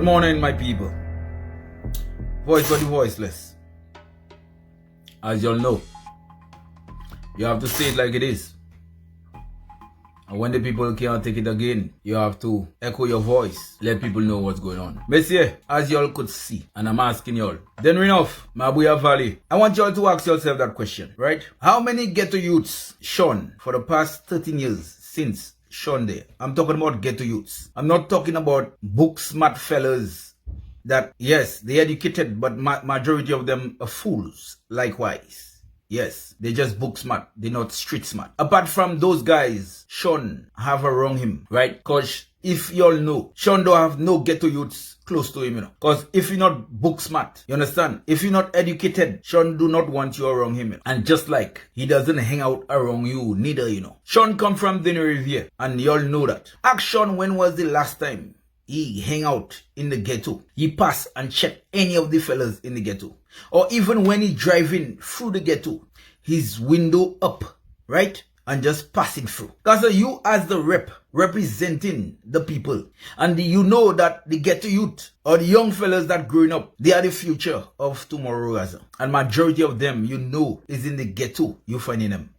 Good morning, my people. Voice for the voiceless. As y'all know, you have to say it like it is. And when the people can't take it again, you have to echo your voice, let people know what's going on. Messieurs, as y'all could see, and I'm asking y'all, then enough, Mabuya Valley. I want y'all to ask yourself that question, right? How many ghetto youths, Shawn, for the past 13 years since Shawn there? I'm talking about ghetto youths. I'm not talking about book smart fellas that, yes, they educated, but majority of them are fools, likewise. Yes, they just book smart. They're not street smart. Apart from those guys, Shawn have wrong him, right? Because if y'all know, Shawn don't have no ghetto youths close to him, you know. Because if you're not book smart, you understand? If you're not educated, Shawn do not want you around him. You know? And just like he doesn't hang out around you, neither, you know. Shawn come from Unitedpac, and y'all know that. Ask Shawn, when was the last time he hang out in the ghetto? He pass and check any of the fellas in the ghetto. Or even when he driving through the ghetto, his window up, right? And just passing through. Because you as the representing the people, and you know that the ghetto youth or the young fellas that growing up, they are the future of tomorrow, Gaza. And majority of them, you know, is in the ghetto. You finding them.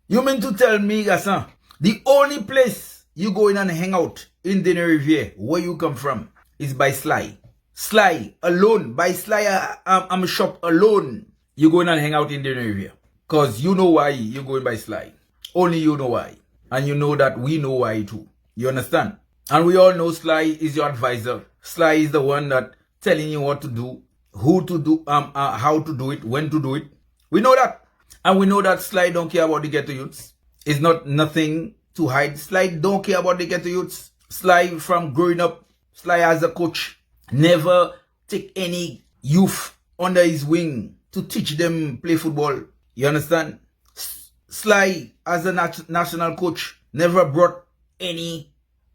You mean to tell me, Gaza, the only place you go in and hang out in the Riviera, where you come from, is by Sly. Sly alone, by Sly, I'm a shop alone. You go in and hang out in the Riviera. Because you know why you're going by Sly. Only you know why. And you know that we know why too. You understand? And we all know Sly is your advisor. Sly is the one that telling you what to do, who to do, how to do it, when to do it. We know that. And we know that Sly don't care about the ghetto youths. It's not nothing to hide. Sly don't care about the ghetto youths. Sly from growing up, Sly as a coach, never take any youth under his wing to teach them play football. You understand? Sly as a national coach never brought any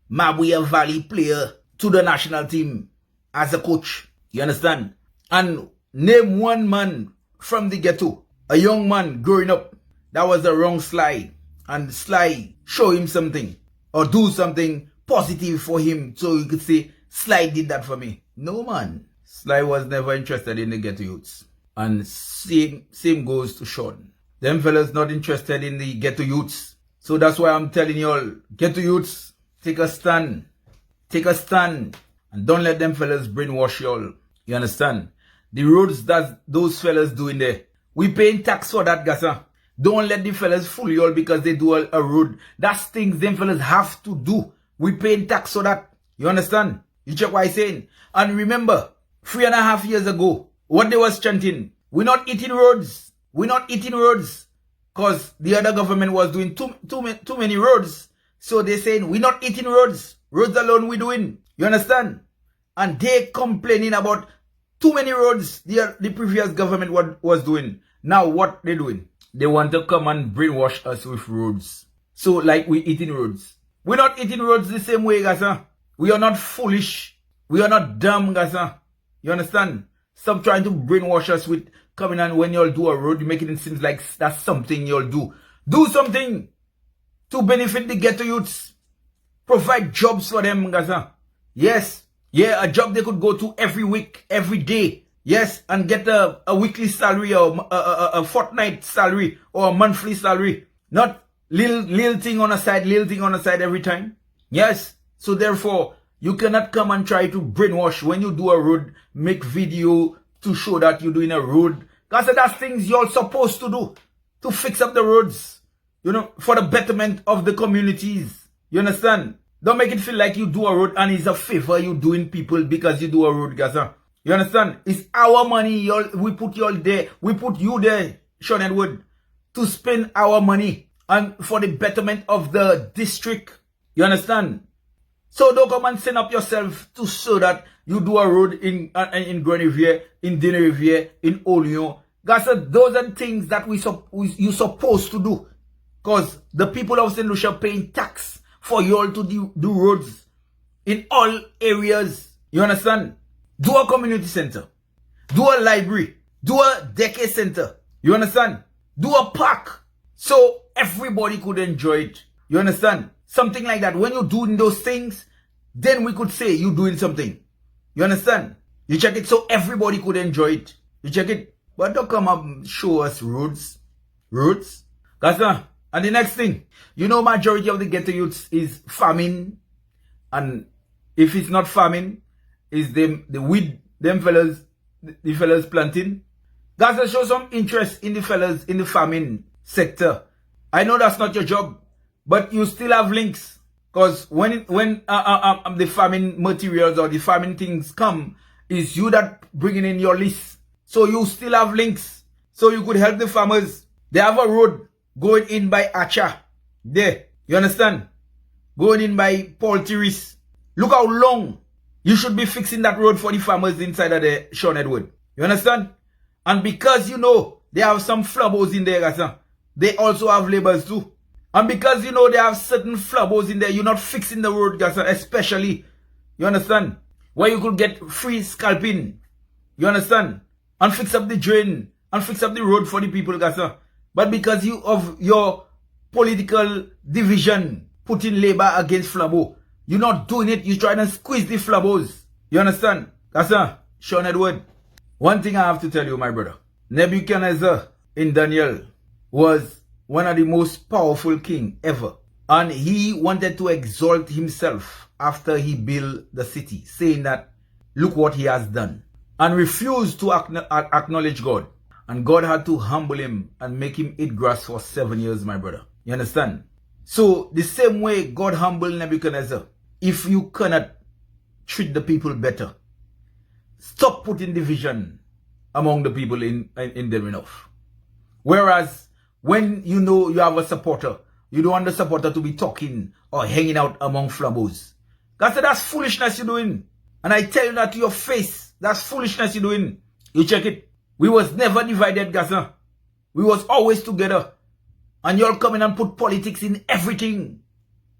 Mabuya Valley player to the national team as a coach. You understand? And name one man from the ghetto, a young man growing up, that was the wrong Sly. And Sly show him something or do something positive for him so you could say, Sly did that for me. No, man. Sly was never interested in the ghetto youths. And same goes to Shawn. Them fellas not interested in the ghetto youths. So that's why I'm telling y'all, ghetto youths, take a stand. Take a stand. And don't let them fellas brainwash y'all. You understand? The roads that those fellas do in there, we paying tax for that, Gasa. Don't let the fellas fool y'all because they do a road. That's things them fellas have to do. We paying tax for that. You understand? You check what I'm saying? And remember, 3.5 years ago, what they was chanting, we're not eating roads. We're not eating roads. Because the other government was doing too many roads. So they're saying, we're not eating roads. Roads alone we're doing. You understand? And they complaining about too many roads the previous government was doing. Now what they doing? They want to come and brainwash us with roads. So like we eating roads. We're not eating roads the same way, guys. We are not foolish. We are not dumb, guys. You understand? Stop trying to brainwash us with coming and when y'all do a road, making it seem like that's something y'all do. Do something to benefit the ghetto youths. Provide jobs for them, guys. Yes. Yeah, a job they could go to every week, every day. Yes, and get a weekly salary or a fortnight salary or a monthly salary. Not little thing on a side every time. Yes. So therefore, you cannot come and try to brainwash when you do a road, make video to show that you're doing a road. Because that's things you're supposed to do to fix up the roads, you know, for the betterment of the communities. You understand? Don't make it feel like you do a road and it's a favor you doing people because you do a road, Gaza. You understand? It's our money. We put you all there. We put you there, Shawn Edwards, to spend our money and for the betterment of the district. You understand? So don't come and send up yourself to so that you do a road in Grenivier, in Dinerivier, in Olio. Guys, those are things that you supposed to do. Because the people of St. Lucia paying tax for you all to do roads in all areas. You understand? Do a community center. Do a library. Do a decade center. You understand? Do a park. So everybody could enjoy it. You understand? Something like that. When you're doing those things, then we could say you're doing something. You understand? You check it so everybody could enjoy it. You check it. But don't come up and show us roads. Roads? And the next thing, you know, majority of the ghetto youths is farming. And if it's not farming, is the weed, them fellas, the fellas planting. Gaza, show some interest in the fellas in the farming sector. I know that's not your job, but you still have links. Because when the farming materials or the farming things come, it's you that bringing in your list. So you still have links. So you could help the farmers. They have a road going in by Acha. There. You understand? Going in by Paul Tiris. Look how long you should be fixing that road for the farmers inside of the Shawn Edwards. You understand? And because you know they have some flabos in there, they also have laborers too. And because you know they have certain flabos in there, you're not fixing the road, especially. You understand? Where you could get free scalping. You understand? And fix up the drain. And fix up the road for the people, But because you of your political division putting labor against flabo, you're not doing it. You're trying to squeeze the flabos. You understand? Shawn Edwards. One thing I have to tell you, my brother. Nebuchadnezzar in Daniel was one of the most powerful king ever. And he wanted to exalt himself after he built the city, saying that, look what he has done. And refused to acknowledge God. And God had to humble him and make him eat grass for 7 years, my brother. You understand? So, the same way God humbled Nebuchadnezzar, if you cannot treat the people better, stop putting division among the people in them enough. Whereas, when you know you have a supporter, you don't want the supporter to be talking or hanging out among flabos. God said, that's foolishness you're doing. And I tell you that to your face, that's foolishness you're doing. You check it. We was never divided, Gaza. We was always together. And y'all come in and put politics in everything.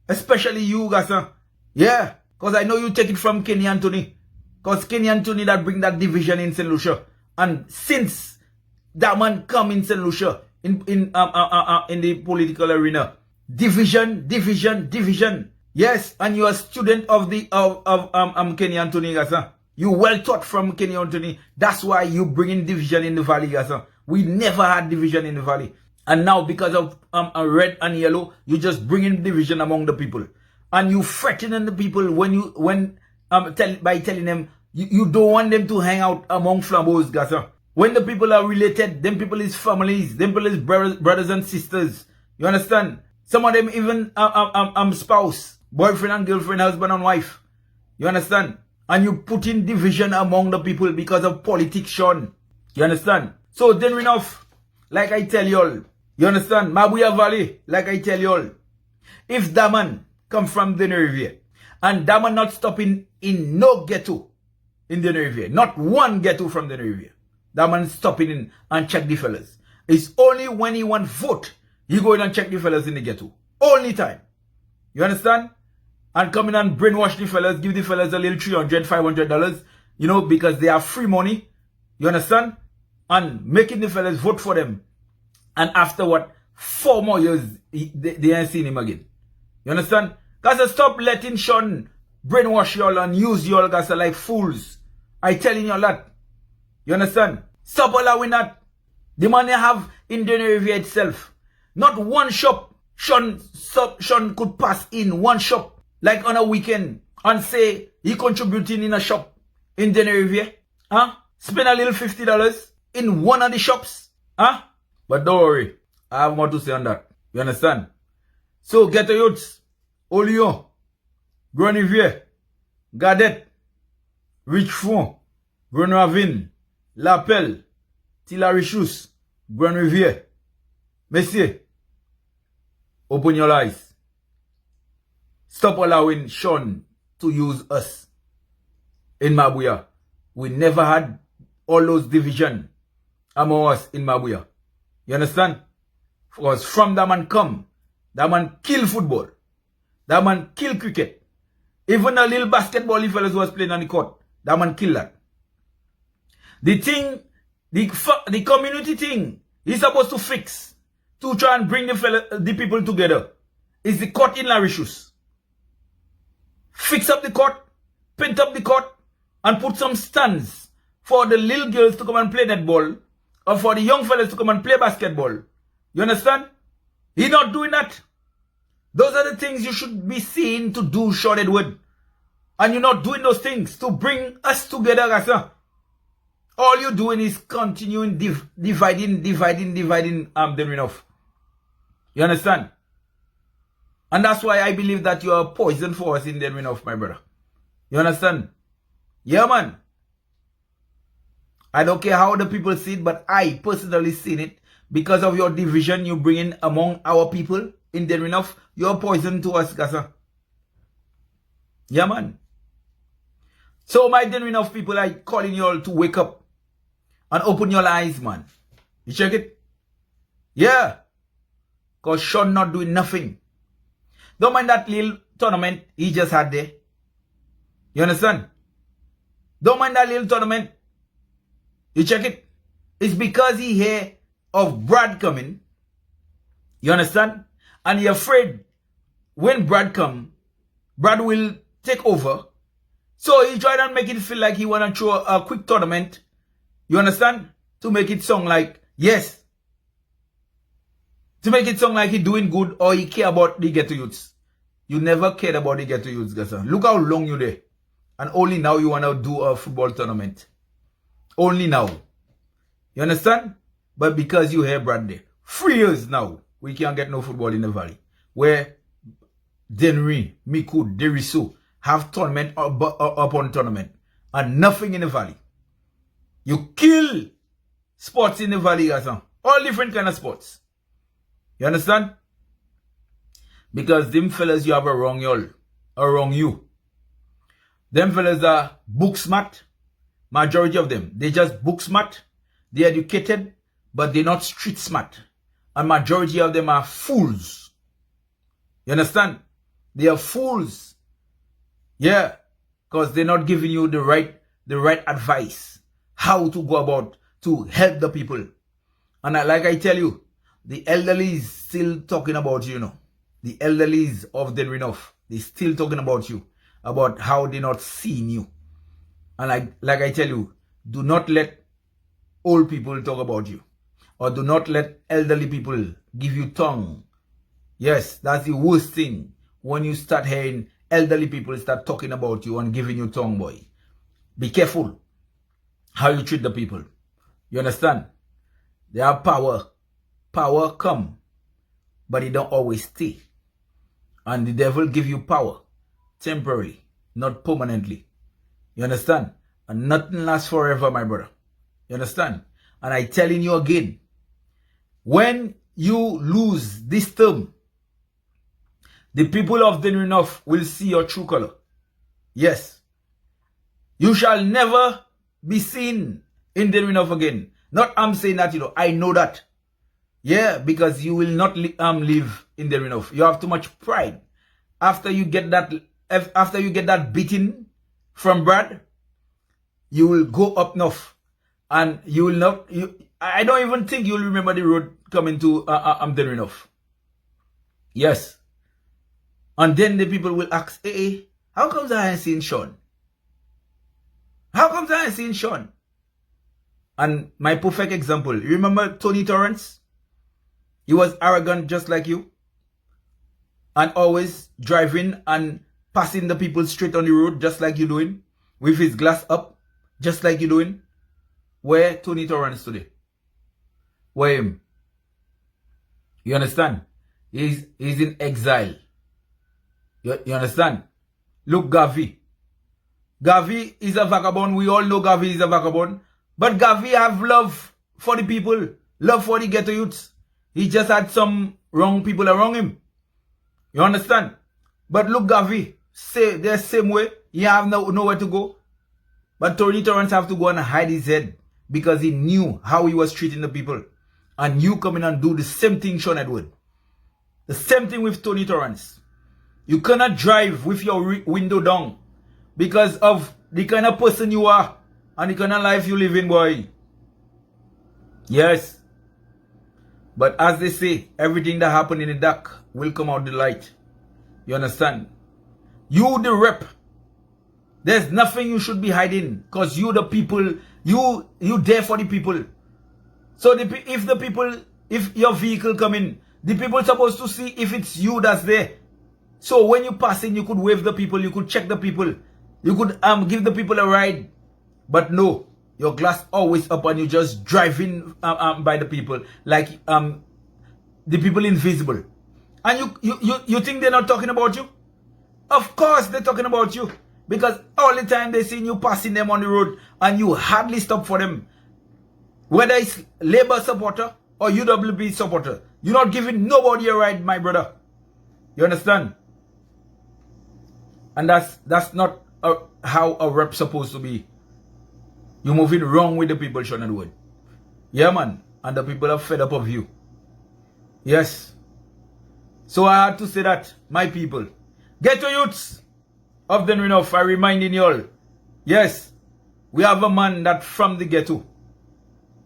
Especially you, Gaza. Yeah. Because I know you take it from Kenny Anthony. Because Kenny Anthony that bring that division in St. Lucia. And since that man come in St. Lucia, in the political arena, division. Yes, and you're a student of Kenny Anthony, Gaza. You well taught from Kenny Anthony. That's why you bring in division in the valley, Gaza. We never had division in the valley. And now because of red and yellow, you just bring in division among the people. And you threaten the people by telling them you don't want them to hang out among flambos, Gaza. When the people are related, them people is families, them people is brothers and sisters. You understand? Some of them even spouse, boyfriend and girlfriend, husband and wife. You understand? And you put in division among the people because of politics, Shawn. You understand? So then enough, like I tell y'all. You understand? Mabuya Valley, like I tell y'all. If that man come from the Riviera, and that man not stopping in no ghetto in the Riviera, not one ghetto from the Riviera, that man stopping in and check the fellas. It's only when he want vote, he go in and check the fellas in the ghetto. Only time. You understand? And come in and brainwash the fellas, give the fellas a little $300, $500, you know, because they have free money. You understand? And making the fellas vote for them. And after what? 4 more years, they ain't seen him again. You understand? Because stop letting Shawn brainwash y'all and use y'all guys like fools. I telling y'all that. You understand? Stop allowing that. The money have in the Riviera itself. Not one shop Shawn could pass in one shop. Like on a weekend. And say he contributing in a shop in the Riviera. Huh? Spend a little $50 in one of the shops. Huh? But don't worry. I have more to say on that. You understand? So Ghetto youths. Olion. Grand Riviera. Gadet. Richefond. Grand Ravine. L'Appel. Tilla-Richous. Grand Riviera. Messieurs. Open your eyes. Stop allowing Shawn to use us in Mabuya. We never had all those division among us in Mabuya. You understand? Because from that man come, that man kill football. That man kill cricket. Even a little basketball the fellas was playing on the court. That man kill that. The thing, the community thing, he's supposed to fix to try and bring the people together. Is the court in Larishus. Fix up the court, paint up the court, and put some stands for the little girls to come and play netball or for the young fellas to come and play basketball. You understand? He's not doing that. Those are the things you should be seen to do, Shawn Edwards. And you're not doing those things to bring us together, guys. All you're doing is continuing dividing them enough. You understand? And that's why I believe that you are poison for us in them enough, my brother. You understand? Yeah, man. I don't care how the people see it, but I personally seen it. Because of your division you bring in among our people in them enough, you're poison to us, guys. Yeah, man. So my then enough people, I calling you all to wake up and open your eyes, man. You check it? Yeah. Because Shawn not doing nothing. Don't mind that little tournament he just had there. You understand? Don't mind that little tournament. You check it? It's because he hear of Brad coming. You understand? And he afraid when Brad come, Brad will take over. So he tried and make it feel like he want to throw a quick tournament. You understand? To make it sound like, yes. To make it sound like he doing good or he care about the ghetto youths. You never cared about the ghetto youths, guys. Look how long you there. And only now you want to do a football tournament. Only now. You understand? But because you hear Brad there. 3 years now, we can't get no football in the valley. Where Denry, Miku, Deriso have tournament upon tournament. And nothing in the valley. You kill sports in the valley, guys. All different kind of sports. You understand? Because them fellas you have a wrong y'all. Or wrong you. Them fellas are book smart. Majority of them. They just book smart. They educated. But they're not street smart. And majority of them are fools. You understand? They are fools. Yeah. Because they're not giving you the right advice. How to go about to help the people. And like I tell you, the elderly is still talking about you, you know. The elderlies of the enough. They still talking about you. About how they're not seeing you. And like I tell you, do not let old people talk about you. Or do not let elderly people give you tongue. Yes, that's the worst thing. When you start hearing elderly people start talking about you and giving you tongue, boy. Be careful how you treat the people. You understand? They have power. Power come. But it don't always stay. And the devil give you power. Temporary. Not permanently. You understand? And nothing lasts forever, my brother. You understand? And I telling you again. When you lose this term, the people of the enough will see your true color. Yes. You shall never be seen in the enough again. Not I'm saying that, you know. I know that. Yeah, because you will not live in the enough. You have too much pride. After you get that beating from Brad, you will go up north. And you will not... I don't even think you'll remember the road coming to the enough. Yes. And then the people will ask, hey, how comes I ain't seen Shawn? How comes I ain't seen Shawn? And my perfect example, you remember Tony Torrance? He was arrogant just like you. And always driving and passing the people straight on the road just like you doing. With his glass up, just like you doing. Where Tony Torrance today? Where him? You understand? He's in exile. You understand? Look, Gavi. Gavi is a vagabond. We all know Gavi is a vagabond. But Gavi have love for the people. Love for the ghetto youths. He just had some wrong people around him. You understand? But look, Gavi. The same way. He have nowhere to go. But Tony Torrance have to go and hide his head. Because he knew how he was treating the people. And you come in and do the same thing, Shawn Edwards. The same thing with Tony Torrance. You cannot drive with your window down. Because of the kind of person you are. And the kind of life you live in, boy. Yes. But as they say, everything that happened in the dark will come out the light. You understand? You the rep There's nothing you should be hiding because you the people, you there for the people. So if your vehicle come in, the people supposed to see if it's you that's there. So when you pass in, you could wave the people, you could check the people, you could give the people a ride. But no, your glass always up and you just driving by the people like the people invisible. And you think they're not talking about you? Of course they're talking about you. Because all the time they see you passing them on the road and you hardly stop for them. Whether it's Labour supporter or UWP supporter, you're not giving nobody a ride, my brother. You understand? And that's not how a rep supposed to be. You're moving wrong with the people, Shawn Edwards. Yeah, man. And the people are fed up of you. Yes. So I had to say that, my people. Ghetto youths of the enough, I reminding you all. Yes. We have a man that from the ghetto.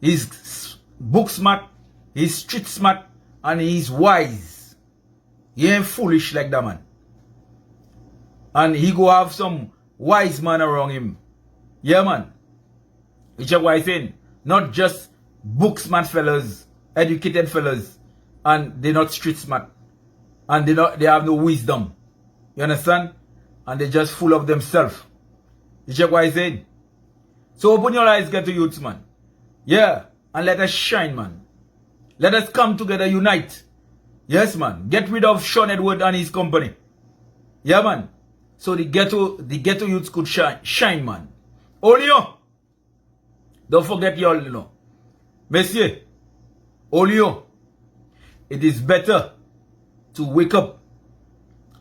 He's book smart. He's street smart. And he's wise. He ain't foolish like that man. And he go have some wise man around him. Yeah, man. You check what I'm saying? Not just book smart fellas, educated fellas, and they're not street smart. And they have no wisdom. You understand? And they're just full of themselves. You check what I'm saying? So open your eyes, Ghetto youths, man. Yeah. And let us shine, man. Let us come together, unite. Yes, man. Get rid of Shawn Edwards and his company. Yeah, man. So the ghetto youths could shine, man. Olio. Don't forget y'all, you know. Messieurs, Olio. It is better to wake up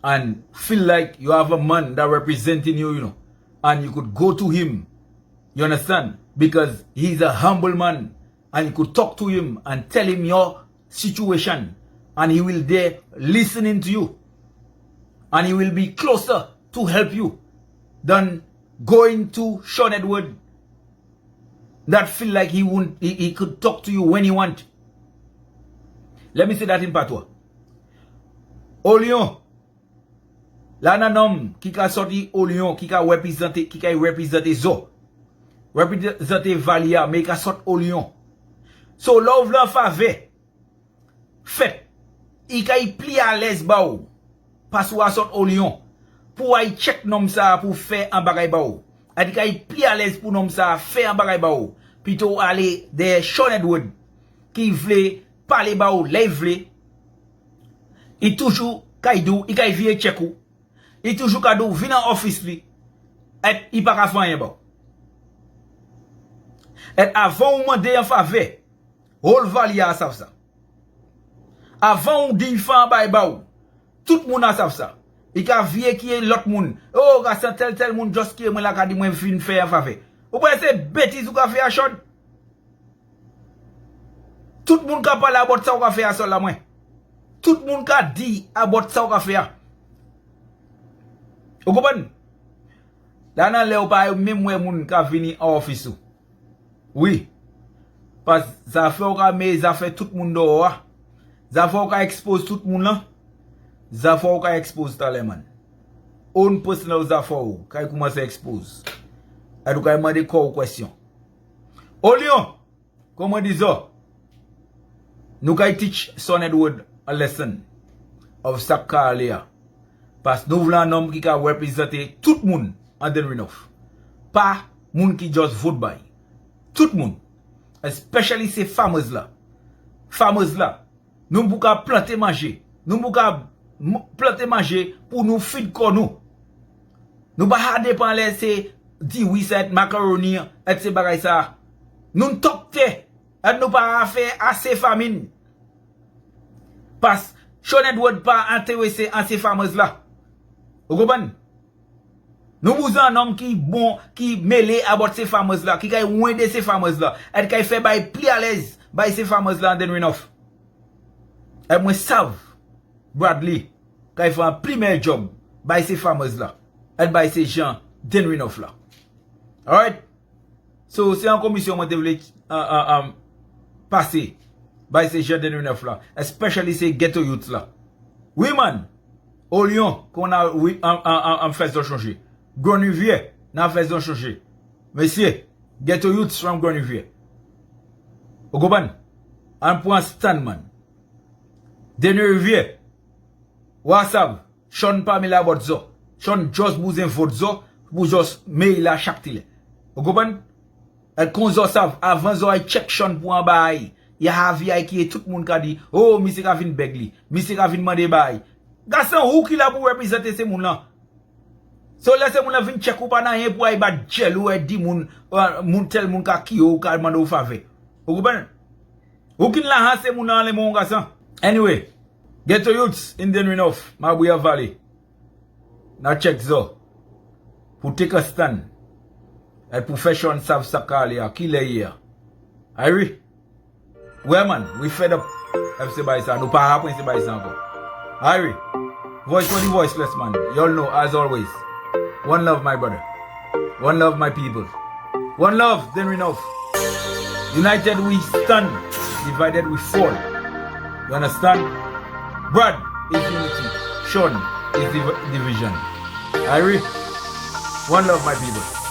and feel like you have a man that representing you, you know. And you could go to him. You understand? Because he's a humble man. And you could talk to him and tell him your situation. And he will there listening to you. And he will be closer to help you than going to Shawn Edwards that feel like he could talk to you when he want. Let me say that in patois. Olion, la nanom qui ka sorti Olion, qui ka représenter zo, représenter Valia, mais ka sort Olion. So love la fave, fait, il ka pli à l'aise ba ou, pas ou a sort Olion, pour ay check nom ça pour faire un bagay ba ou. A di ka pli à l'aise pour nom ça faire un bagay ba ou. Plutôt aller de Shawn Edwards qui vle parler ba ou, les vle. Il toujours kaidou, il kay vie check ou. Il toujours kadou vin en office li. Et il pas ka faire ba. Et avant ou mande en faveur, Hol Valia savent ça. Avant ou di fan bay ba ou, tout moun a savent ça. Il ka vie qui est l'autre moun. Oh, ka tel moun just qui moi la ka di moi fin faire en faveur. Ou pas c'est bêtise ou ka fait à Shawn. Tout le monde qui parle à bord ça ou ka fait à sol la moi. Tout le monde qui dit à bord ça ou ka fait à. Vous comprenez? Là nan le ou pas même moi moun qui vini en office ou. Oui. Parce que ça fait ou ka mais ça fait tout le monde dehors. Ça fait ou ka expose tout le monde là. Ça fait ou ka expose talent man. On personnel ça fait ou ka commence à expose. Et donc, il m'a dit quoi question. Au Lyon, comme on dit ça, nous allons teach Shawn Edwards a lesson of Sakalia. Parce que nous voulons un homme qui a représenté tout le monde en Denrinoff. Pas monde qui just vote by. Tout le monde. Especially ces fameuses là. Fameuses là. Nous pouvons planter manger. Nous pouvons planter manger pour nous feed comme nous. Nous pas dépendre laisser dit oui c'est macaroni et ces bagages ça. Nous topte et nous pas faire assez famine. Parce Shawn Edwards pas intéressé en ces fameuses là. Vous comprenez? Nous vous un homme qui bon qui mêlé à bord ces fameuses là, qui a loin de ces fameuses là, et qui fait bail plus à l'aise by ces fameuses là en Enough. Et moi savent Bradley qui fait un premier job by ces fameuses là, et by ces gens d'Enough là. Alright? So, c'est en commission moi devais passer by ces gens d'Enough là, especially ces ghetto youths là. Oui man, au Lyon qu'on a oui en fait de changer. Grenivier, nan fè zon chouche. Mesye, Ghetto youths from Grand Rivière. Ou goban, an pou an stand man. Deni Rivière, wasav, Shawn pa me la bot zo. Shawn just bouzen vot zo, pou just me la chakti le. Ou goban, el kon zo sav, avan zo ay check Shawn pou an bay. Ya havi ay ki tout moun ka di, oh, misi ka vin begli, misi ka vin mande bay. Gasan, ou ki la pou represente se moun lan? So lese moun la vin check ou pa nan yen pou ay ba jel ou e di moun tel moun ka ki ou ka mande ou fave. Ou goban? Ou kin la hanse moun nan le moun gasan? Anyway, Ghetto youths in the North, Mabuya Valley. Na check zo. Pou take a stand. El profession sav sakali ya, ki le ya. Ayri? Well man, we fed up. FC Baisa, no pa happen FC Baisa anko. Ayri? Voice for the voiceless man. You all know, as always. One love, my brother. One love, my people. One love, then we know. United we stand. Divided we fall. You understand? Brad is unity. Shawn is division. Irie, one love, my people.